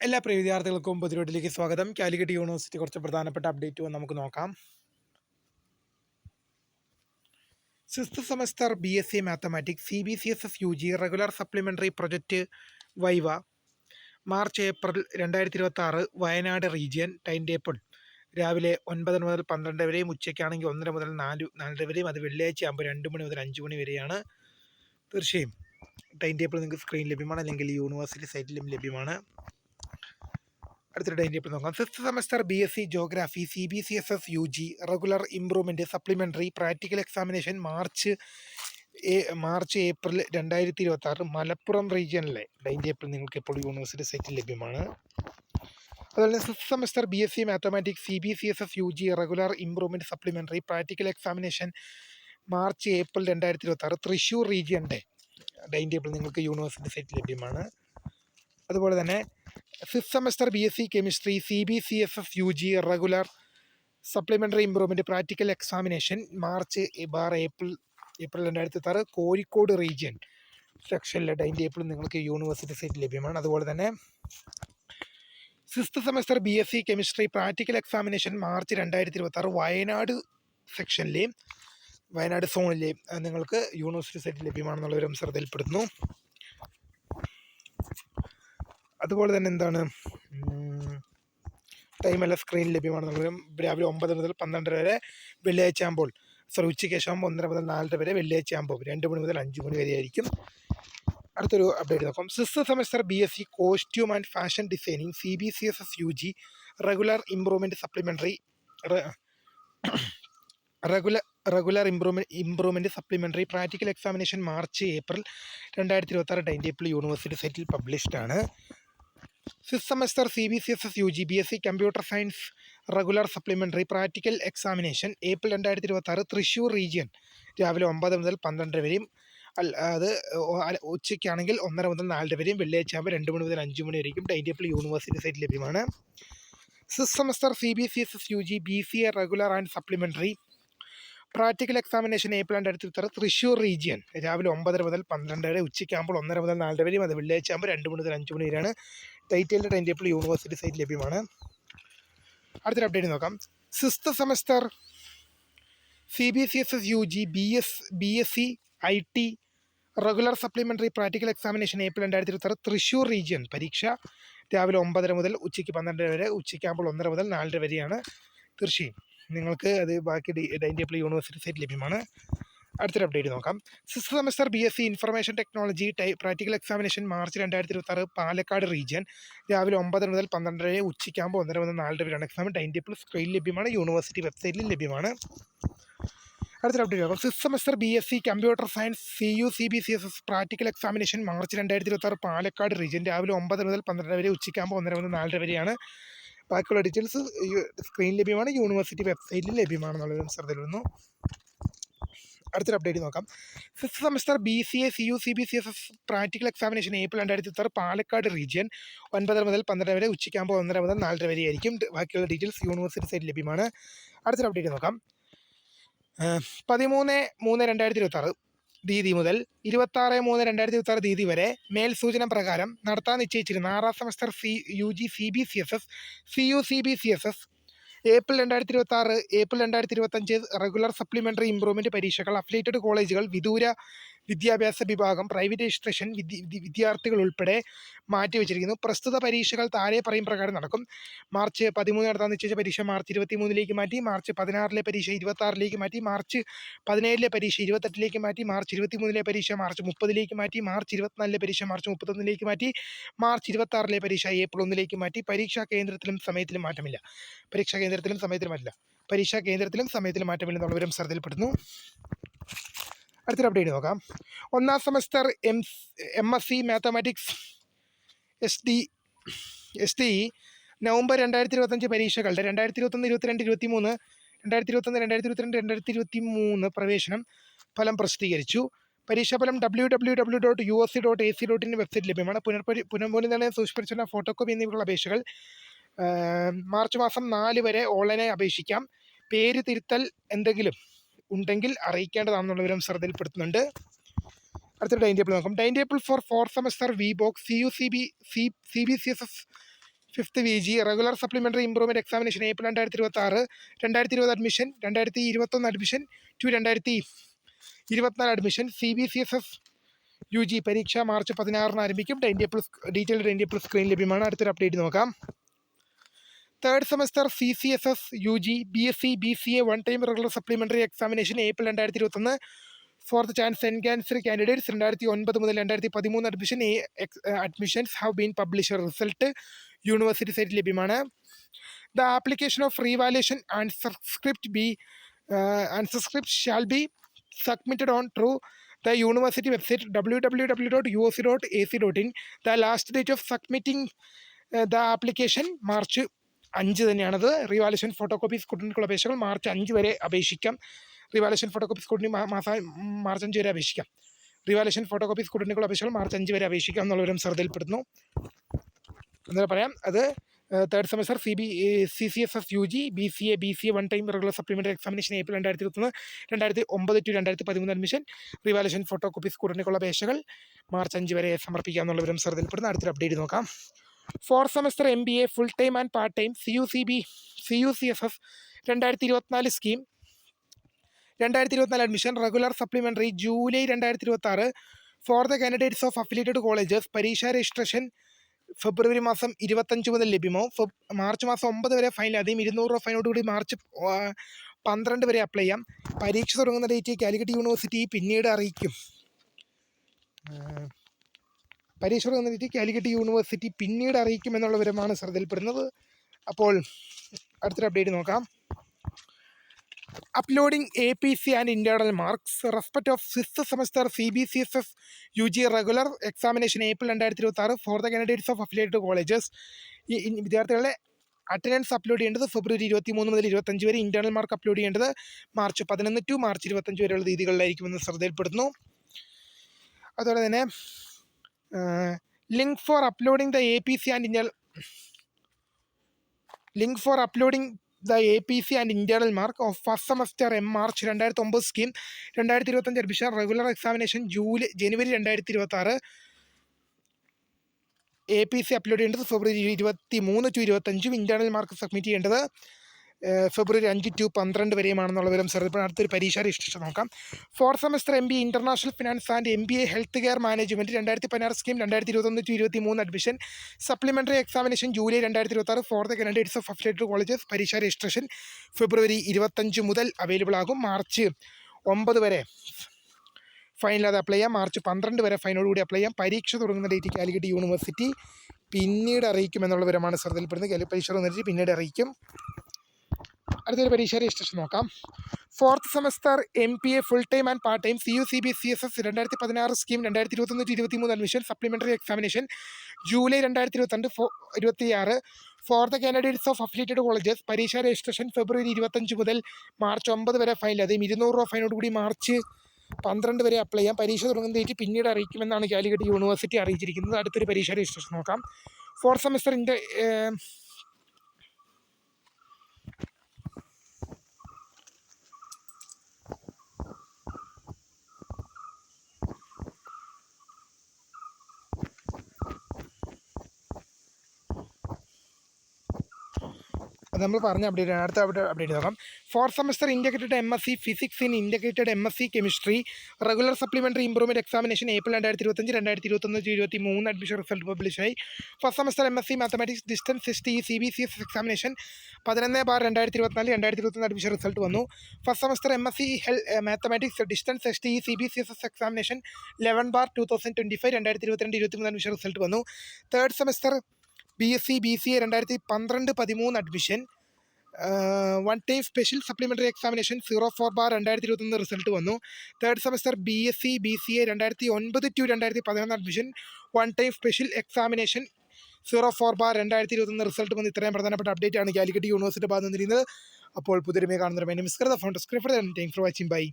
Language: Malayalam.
എല്ലാ പ്രിയ വിദ്യാർത്ഥികൾക്കും പുതിയതിലേക്ക് സ്വാഗതം. കാലിക്കറ്റ് യൂണിവേഴ്സിറ്റി കുറച്ച് പ്രധാനപ്പെട്ട അപ്ഡേറ്റ് നമുക്ക് നോക്കാം. Sixth semester BSc mathematics CBCSS UG regular supplementary project viva March April 2026 Wayanad region. Time table രാവിലെ 9 മുതൽ 12 വരെയും, ഉച്ചയ്ക്കാണെങ്കിൽ 1:30 മുതൽ 4 വരെയും, അത് വെള്ളിയാഴ്ച ആകുമ്പോൾ 2 മണി മുതൽ 5 മണി വരെയാണ്. തീർച്ചയായും ടൈം ടേബിൾ നിങ്ങൾക്ക് സ്ക്രീൻ ലഭ്യമാണ്, അല്ലെങ്കിൽ യൂണിവേഴ്സിറ്റി സൈറ്റിലും ലഭ്യമാണ്. അടുത്തൊരു ടൈം ടേബിൾ നോക്കാം. Sixth semester BSc geography CBCSS UG regular improvement supplementary practical examination March April 2026 Malappuram റീജിയനിലെ ടൈം ടേബിൾ നിങ്ങൾക്ക് ഇപ്പോൾ യൂണിവേഴ്സിറ്റി സൈറ്റിൽ ലഭ്യമാണ്. അതുപോലെ തന്നെ sixth semester BSc mathematics CBCSS UG regular improvement supplementary practical examination March April 2026 Thrissur റീജിയൻ്റെ ടൈം ടേബിൾ നിങ്ങൾക്ക് യൂണിവേഴ്സിറ്റി സൈറ്റിൽ ലഭ്യമാണ്. അതുപോലെ തന്നെ sixth semester BSc chemistry CBCSS UG regular supplementary improvement practical examination March April 2026 Kozhikode region സെക്ഷനിലെ ടൈം ടേബിൾ നിങ്ങൾക്ക് യൂണിവേഴ്സിറ്റി സൈറ്റിൽ ലഭ്യമാണ്. അതുപോലെ തന്നെ sixth semester BSc chemistry practical examination March 2026 Wayanad സെക്ഷനിലെയും വയനാട് സോണിലെയും നിങ്ങൾക്ക് യൂണിവേഴ്സിറ്റി സൈറ്റിൽ ലഭ്യമാണെന്നുള്ളവരും ശ്രദ്ധയിൽപ്പെടുന്നു. അതുപോലെ തന്നെ എന്താണ് ടൈമെല്ലാം സ്ക്രീനിൽ ലഭ്യമാണെന്നുള്ളവരും രാവിലെ 9 മുതൽ 12 വരെ വെള്ളിയാഴ്ച ആകുമ്പോൾ, ഉച്ചയ്ക്ക് ശേഷം 1:30 മുതൽ 4 വരെ, വെള്ളിയാഴ്ച ആകുമ്പോൾ 2 മണി മുതൽ 5 മണി വരെ ആയിരിക്കും. അടുത്തൊരു അപ്ഡേറ്റ് നോക്കാം. Sixth semester BSc costume and fashion designing CBCSS UG regular improvement supplementary regular improvement supplementary practical examination March April 2026 time table university സൈറ്റിൽ പബ്ലിഷ്ഡ് ആണ്. Sixth semester CBCSS UG BSc computer science regular supplementary practical examination April 2026 Thrissur region രാവിലെ 9 മുതൽ 12 വരെയും, അത് ഉച്ചയ്ക്കാണെങ്കിൽ 1:30 മുതൽ 4 വരെയും, വെള്ളിയാഴ്ച ആകുമ്പോൾ 2 മണി മുതൽ 5 മണി വരെയും ടൈം ടേബിൾ യൂണിവേഴ്സിറ്റി സൈറ്റിൽ ലഭ്യമാണ്. Sixth semester CBCSS UG BCA regular and supplementary practical examination April 2026 Thrissur region രാവിലെ 9:30 മുതൽ 12 വരെ, ഉച്ചയ്ക്കാകുമ്പോൾ 1:30 മുതൽ 4 വരെയും, അത് വെള്ളിയാഴ്ച ആകുമ്പോൾ 2 മണി മുതൽ 5 മണി വരെയാണ്. Detailed time table university site ലഭ്യമാണ്. അടുത്തൊരു അപ്ഡേറ്റ് നോക്കാം. Sixth semester CBCSS UG BSc IT regular supplementary practical examination April 2026 Thrissur region പരീക്ഷ രാവിലെ 9:30 മുതൽ ഉച്ചയ്ക്ക് 12 വരെ, ഉച്ചയ്ക്കാകുമ്പോൾ 1:30 മുതൽ 4 വരെയാണ്. തീർച്ചയായും നിങ്ങൾക്ക് അത് ബാക്കി ടൈം ടേബിൾ യൂണിവേഴ്സിറ്റി സൈറ്റ് ലഭ്യമാണ്. അടുത്തൊരു അപ്ഡേറ്റ് നോക്കാം. Sixth semester BSc information technology practical examination March 2026 Palakkad region രാവിലെ 9 മുതൽ 12 വരെ, ഉച്ചയ്ക്കാകുമ്പോൾ 1:30 മുതൽ 4 വരെയാണ് എക്സാം. ടൈം ടേബിൾ സ്ക്രീനിൽ ലഭ്യമാണ്, യൂണിവേഴ്സിറ്റി വെബ്സൈറ്റിൽ ലഭ്യമാണ്. അടുത്തൊരു അപ്ഡേറ്റ് നോക്കാം. Sixth semester BSc computer science CBCSS practical examination March 2026 Palakkad region രാവിലെ 9 മുതൽ 12 വരെ, ഉച്ചയ്ക്കാകുമ്പോൾ 1:30 മുതൽ 4 വരെയാണ്. ബാക്കിയുള്ള ഡീറ്റെയിൽസ് സ്ക്രീനിൽ ലഭ്യമാണ്, യൂണിവേഴ്സിറ്റി വെബ്സൈറ്റിൽ ലഭ്യമാണെന്നുള്ളതും ശ്രദ്ധയിലിടുന്നു. അടുത്തൊരു അപ്ഡേറ്റ് നോക്കാം. Sixth semester BCA CU CBCSS practical examination April 2026 Palakkad region 9 മുതൽ 12 വരെ, ഉച്ചയ്ക്കാകുമ്പോൾ 1:30 മുതൽ 4 വരെ ആയിരിക്കും. ബാക്കിയുള്ള ഡീറ്റെയിൽസ് യൂണിവേഴ്സിറ്റി സൈറ്റിൽ ലഭ്യമാണ്. അടുത്തൊരു അപ്ഡേറ്റ് നോക്കാം. 13/3/2026 തീയതി മുതൽ 26/3/2026 തീയതി വരെ മേൽ സൂചന പ്രകാരം നടത്താൻ നിശ്ചയിച്ചിരുന്ന 6ാം semester UG CBCSS CU CBCSS April 2026 April 2025 regular supplementary improvement പരീക്ഷകൾ അഫിലിയേറ്റഡ് കോളേജുകൾ വിദൂര വിദ്യാഭ്യാസ വിഭാഗം പ്രൈവറ്റ് രജിസ്ട്രേഷൻ വിദ്യാർത്ഥികൾ ഉൾപ്പെടെ മാറ്റിവെച്ചിരിക്കുന്നു. പ്രസ്തുത പരീക്ഷകൾ താഴെ പറയും പ്രകാരം നടക്കും. മാർച്ച് 13 നടത്താൻ നിശ്ചയിച്ച പരീക്ഷ മാർച്ച് 23 മാറ്റി, മാർച്ച് 16 പരീക്ഷ 26 മാറ്റി, മാർച്ച് 17 പരീക്ഷ 28 മാറ്റി, മാർച്ച് 23 പരീക്ഷ മാർച്ച് 30 മാറ്റി, മാർച്ച് 24 പരീക്ഷ മാർച്ച് 31 മാറ്റി, മാർച്ച് 26 പരീക്ഷ ഏപ്രിൽ 1 മാറ്റി. പരീക്ഷാ കേന്ദ്രത്തിലും സമയത്തിലും മാറ്റമില്ല. പരീക്ഷാ കേന്ദ്രത്തിലും സമയത്തിലും മാറ്റമില്ലെന്നുള്ളവരും ശ്രദ്ധയിൽപ്പെടുന്നു. അടുത്തൊരു അപ്ഡേറ്റ് നോക്കാം. 1ാം semester MSc mathematics SDE November 2025 പരീക്ഷകളുടെ 2021-22-23 2021-2022-2023 പ്രവേശനം ഫലം പ്രസിദ്ധീകരിച്ചു. പരീക്ഷാഫലം www.usc.ac.in വെബ്സൈറ്റ് ലഭ്യമാണ്. പുനർമൂല്യനിർണ്ണയം സൂക്ഷിപ്പിച്ചിട്ടുള്ള ഫോട്ടോകോപ്പി എന്നിവയുള്ള അപേക്ഷകൾ മാർച്ച് മാസം 4 വരെ ഓൺലൈനായി അപേക്ഷിക്കാം. പേര് തിരുത്തൽ എന്തെങ്കിലും ഉണ്ടെങ്കിൽ അറിയിക്കേണ്ടതാണെന്നുള്ളവരും ശ്രദ്ധയിൽപ്പെടുത്തുന്നുണ്ട്. അടുത്തൊരു ടൈം ടേബിൾ നോക്കാം. Time table for 4th semester VBOC CBCSS fifth VG regular supplementary improvement examination April 2026, 2020 admission, 2021 admission to 2024 admission. CBCSS UG പരീക്ഷ മാർച്ച് 16 ആരംഭിക്കും. ഡീറ്റെയിൽഡ് ടൈം ടേബിൾ സ്ക്രീൻ ലഭ്യമാണ്. അടുത്തൊരു അപ്ഡേറ്റ് നോക്കാം. Third semester CCSS UG BSc BCA one time regular supplementary examination April 2021 fourth chance sent cancer candidates 2009 മുതൽ 2013 admission admissions have been publish. Result university സൈറ്റിൽ ലഭ്യമാണ്. The application of revaluation answer script shall be submitted on through the university website www.uoc.ac.in. The last date of submitting the application March 5 തന്നെയാണത്. റിവാലുവേഷൻ ഫോട്ടോകോപ്പി സ്കൂട്ടിനുള്ള അപേക്ഷകൾ മാർച്ച് 5 വരെ അപേക്ഷിക്കാം. റിവാലുവേഷൻ ഫോട്ടോകോപ്പി സ്കൂട്ടിന് മാർച്ച് 5 വരെ അപേക്ഷിക്കാം. റിവാലുവേഷൻ ഫോട്ടോകോപ്പി സ്കൂട്ടിനുള്ള അപേക്ഷകൾ മാർച്ച് 5 വരെ അപേക്ഷിക്കാം എന്നുള്ളവരും ശ്രദ്ധയിൽപ്പെടുന്നു. എന്താ പറയാം, അത് third semester CCSS UG BCA one time regular supplementary examination April 2021, 2009 to 2013 admission. Revaluation photocopy സ്കൂട്ടിനുള്ള അപേക്ഷകൾ മാർച്ച് 5 വരെ സമർപ്പിക്കാം എന്നുള്ളവരും ശ്രദ്ധയിൽപ്പെടുന്നു. അടുത്തൊരു അപ്ഡേറ്റ് നോക്കാം. Fourth semester MBA full time and part time CUCSS 2024 scheme 2024 admission regular supplementary July 2026 for the candidates of affiliated colleges. പരീക്ഷാ രജിസ്ട്രേഷൻ ഫെബ്രുവരി മാസം 25 മുതൽ ലഭ്യമാവും. മാർച്ച് മാസം 9 വരെ ഫൈൻ. അധികം 200 രൂപ ഫൈനോടുകൂടി മാർച്ച് 12 വരെ അപ്ലൈ ചെയ്യാം. പരീക്ഷ തുടങ്ങുന്ന ഡേറ്റ് കാലിക്കറ്റ് യൂണിവേഴ്സിറ്റി പിന്നീട് അറിയിക്കും. എന്നുള്ള വിവരമാണ് ശ്രദ്ധയിൽപ്പെടുന്നത്. അപ്പോൾ അടുത്തൊരു അപ്ഡേറ്റ് നോക്കാം. Uploading APC and internal marks respect of sixth semester CBCSS UG regular examination April 2026 for the candidates of affiliated colleges. ഈ വിദ്യാർത്ഥികളുടെ അറ്റൻഡൻസ് അപ്ലോഡ് ചെയ്യേണ്ടത് ഫെബ്രുവരി 23 മുതൽ 25 വരെ. ഇൻറ്റേർണൽ മാർക്ക് അപ്ലോഡ് ചെയ്യേണ്ടത് മാർച്ച് 11 to മാർച്ച് 25 വരെയുള്ള തീയതികളിലായിരിക്കുമെന്ന് ശ്രദ്ധയിൽപ്പെടുന്നു. അതുപോലെ തന്നെ link for uploading the APC and internal mark of first semester March 2009 scheme 2025 admission regular examination January 2026. APC upload ചെയ്യേണ്ടത് February 23 to 25. Internal mark submit ചെയ്യേണ്ടത് ഫെബ്രുവരി 5 to 12 വരെയുമാണെന്നുള്ള വിവരം ശ്രദ്ധപ്പെടുന്ന. അടുത്തൊരു പരീക്ഷ രജിസ്ട്രേഷൻ നോക്കാം. Fourth semester MBA international finance and MBA health care management 2016 scheme 2021 to 23 admission supplementary examination July 2026 for the candidates of affiliated colleges. പരീക്ഷ രജിസ്ട്രേഷൻ ഫെബ്രുവരി 25 മുതൽ അവൈലബിൾ ആകും. മാർച്ച് 9 വരെ ഫൈനില്ലാതെ അപ്ലൈ ചെയ്യാം. മാർച്ച് 12 വരെ ഫൈനോടുകൂടി അപ്ലൈ ചെയ്യാം. പരീക്ഷ തുടങ്ങുന്ന ഡേറ്റ് കാലിക്കറ്റ് യൂണിവേഴ്സിറ്റി പിന്നീട് അറിയിക്കും എന്നുള്ള വിവരമാണ് ശ്രദ്ധയിൽപ്പെടുന്നത്. പരീക്ഷ തുടങ്ങുന്ന ഡേറ്റ് പിന്നീട് അറിയിക്കും. അടുത്തൊരു പരീക്ഷ രജിസ്ട്രേഷൻ നോക്കാം. Fourth semester MPA full time and part time CUCBCSS 2016 scheme 2021 to 23 admission supplementary examination July 2026 for the candidates of affiliated colleges. പരീക്ഷാ രജിസ്ട്രേഷൻ ഫെബ്രുവരി 25 മുതൽ മാർച്ച് 9 വരെ ഫൈൻ. അതായത് 200 രൂപ ഫൈനോടുകൂടി മാർച്ച് 12 വരെ അപ്ലൈ ചെയ്യാം. പരീക്ഷ തുടങ്ങുന്ന ഡേറ്റ് പിന്നീട് അറിയിക്കുമെന്നാണ് കാലിക്കറ്റ് യൂണിവേഴ്സിറ്റി അറിയിച്ചിരിക്കുന്നത്. അടുത്തൊരു പരീക്ഷ രജിസ്ട്രേഷൻ നോക്കാം. ഫോർത്ത് സെമസ്റ്റർ അത് നമ്മൾ പറഞ്ഞ അപ്ഡേറ്റ് ആണ്. അടുത്ത അപ്ഡേറ്റ് നോക്കാം. Fourth semester integrated MSc physics in integrated MSc chemistry regular supplementary improvement examination April 2025, 2021 to 23 admission result പബ്ലിഷായി. First semester MSc mathematics distance STE CBCSS examination 11/2024, 2021 admission result വന്നു. First semester MSc mathematics distance STE CBCSS examination 11/2025, 2022, 2023 admission result വന്നു. Third semester BSc BCA 2012-13 admission one time special supplementary examination 04/2021 result വന്നു. Third semester BSc BCA 2009 to 2011 admission one time special examination 04/2021 result വന്ന്. ഇത്രയും പ്രധാനപ്പെട്ട അപ്ഡേറ്റ് ആണ് കാലിക്കറ്റ് യൂണിവേഴ്സിറ്റി ഭാഗത്ത് നിന്നിരുന്നത്. അപ്പോൾ പുതിയൊരുമേ കാണുന്നവരെ മിസ്കർ the phone script. Thank for watching. By.